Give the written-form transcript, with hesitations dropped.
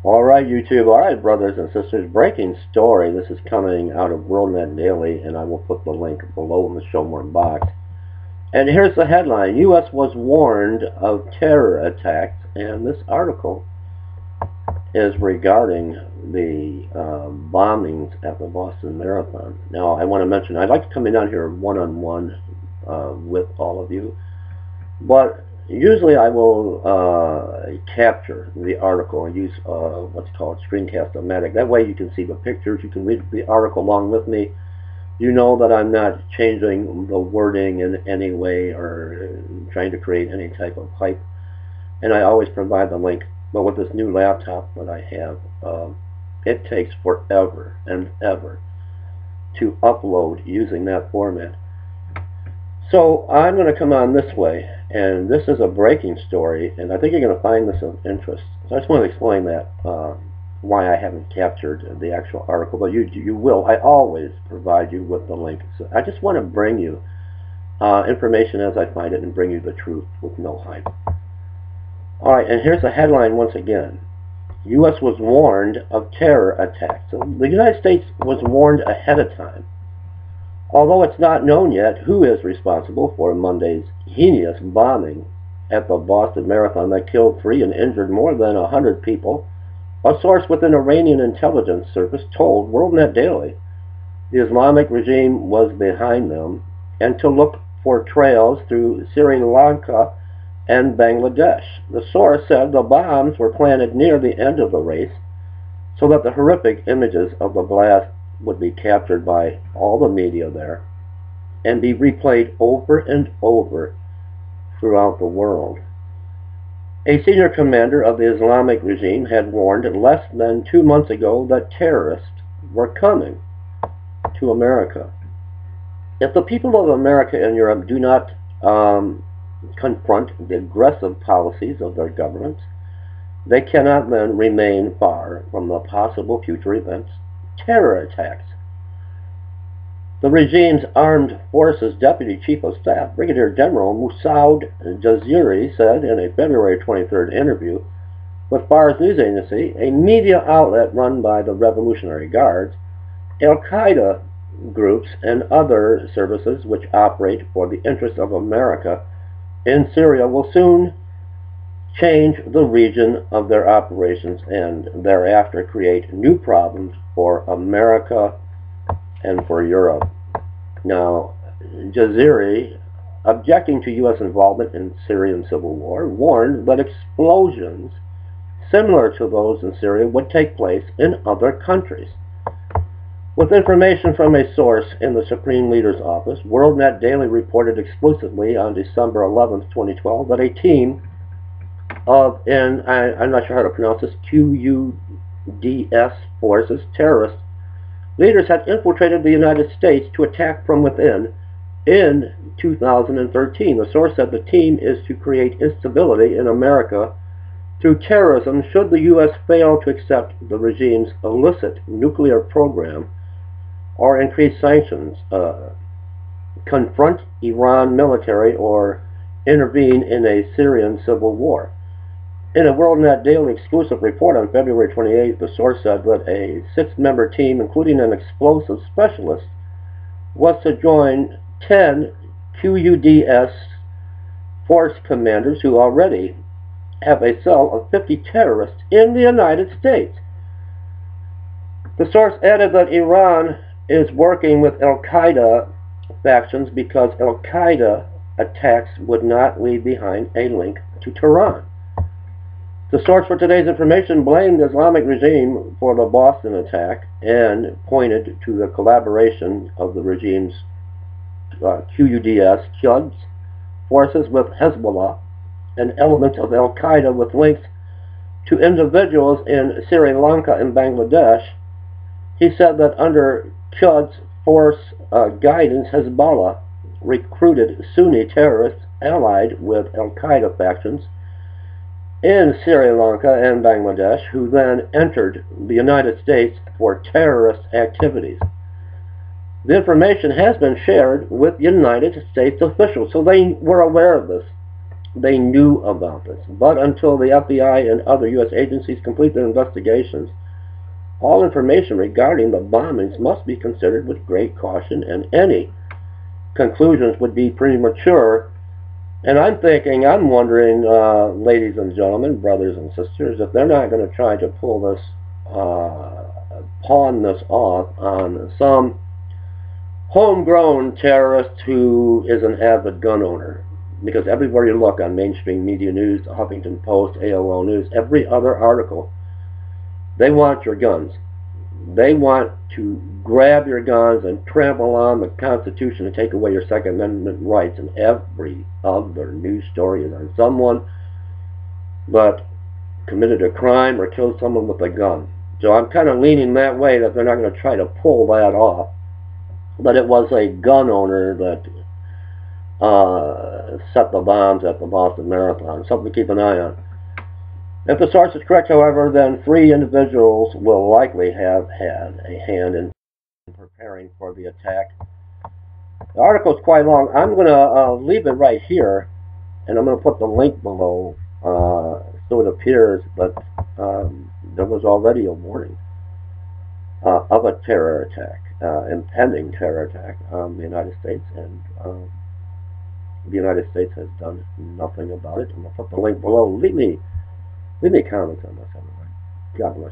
Alright, YouTube. Alright, brothers and sisters. Breaking story. This is coming out of WorldNet Daily, and I will put the link below in the show more box. And here's the headline. U.S. was warned of terror attacks, and this article is regarding the bombings at the Boston Marathon. Now, I want to mention, I'd like to come in down here one-on-one with all of you, but usually I will capture the article and use what's called screencast-o-matic. That way you can see the pictures, you can read the article along with me. You know that I'm not changing the wording in any way or trying to create any type of hype. And I always provide the link. But with this new laptop that I have, it takes forever and ever to upload using that format. So I'm going to come on this way, and this is a breaking story, and I think you're going to find this of interest. So I just want to explain that, why I haven't captured the actual article, but you will. I always provide you with the link. So I just want to bring you information as I find it and bring you the truth with no hype. Alright, and here's the headline once again. U.S. was warned of terror attacks. So the United States was warned ahead of time. Although it's not known yet who is responsible for Monday's heinous bombing at the Boston Marathon that killed 3 and injured more than 100 people, a source within Iranian intelligence service told WorldNet Daily the Islamic regime was behind them and to look for trails through Sri Lanka and Bangladesh. The source said the bombs were planted near the end of the race so that the horrific images of the blast would be captured by all the media there and be replayed over and over throughout the world. A senior commander of the Islamic regime had warned less than 2 months ago that terrorists were coming to America. If the people of America and Europe do not confront the aggressive policies of their governments, they cannot then remain far from the possible future events, terror attacks. The regime's armed forces deputy chief of staff, Brigadier General Mossad Jaziri, said in a February 23rd interview with Fars News Agency, a media outlet run by the Revolutionary Guards, Al-Qaeda groups, and other services which operate for the interests of America in Syria will soon change the region of their operations and thereafter create new problems for America and for Europe. Now, Jaziri, objecting to U.S. involvement in Syrian civil war, warned that explosions similar to those in Syria would take place in other countries. With information from a source in the Supreme Leader's office, WorldNet Daily reported exclusively on December 11, 2012, that a team of, and I'm not sure how to pronounce this, QUDS forces, terrorist leaders had infiltrated the United States to attack from within in 2013. The source said the team is to create instability in America through terrorism should the U.S. fail to accept the regime's illicit nuclear program or increase sanctions, confront Iran military, or intervene in a Syrian civil war. In a WorldNet Daily exclusive report on February 28th, the source said that a 6-member team, including an explosive specialist, was to join 10 QUDS force commanders who already have a cell of 50 terrorists in the United States. The source added that Iran is working with Al-Qaeda factions because Al-Qaeda attacks would not leave behind a link to Tehran. The source for today's information blamed the Islamic regime for the Boston attack and pointed to the collaboration of the regime's QUDS forces with Hezbollah, an element of Al-Qaeda with links to individuals in Sri Lanka and Bangladesh. He said that under Qud's force guidance, Hezbollah recruited Sunni terrorists allied with Al-Qaeda factions in Sri Lanka and Bangladesh, who then entered the United States for terrorist activities. The information has been shared with United States officials, so they were aware of this. they knew about this. But until the FBI and other U.S. agencies complete their investigations, all information regarding the bombings must be considered with great caution, and any conclusions would be premature. And I'm wondering, ladies and gentlemen, brothers and sisters, if they're not going to try to pull this, pawn this off on some homegrown terrorist who is an avid gun owner. Because everywhere you look on mainstream media news, the Huffington Post, AOL News, every other article, they want your guns. They want to grab your guns and trample on the Constitution and take away your Second Amendment rights. And every other news story is on someone that committed a crime or killed someone with a gun. So I'm kind of leaning that way, that they're not going to try to pull that off. But it was a gun owner that set the bombs at the Boston Marathon. Something to keep an eye on. If the source is correct, however, then 3 individuals will likely have had a hand in preparing for the attack. The article is quite long. I'm going to leave it right here, and I'm going to put the link below so it appears that there was already a warning of a terror attack, impending terror attack on the United States, and the United States has done nothing about it. I'm going to put the link below. Leave me comments on this, everyone. God bless.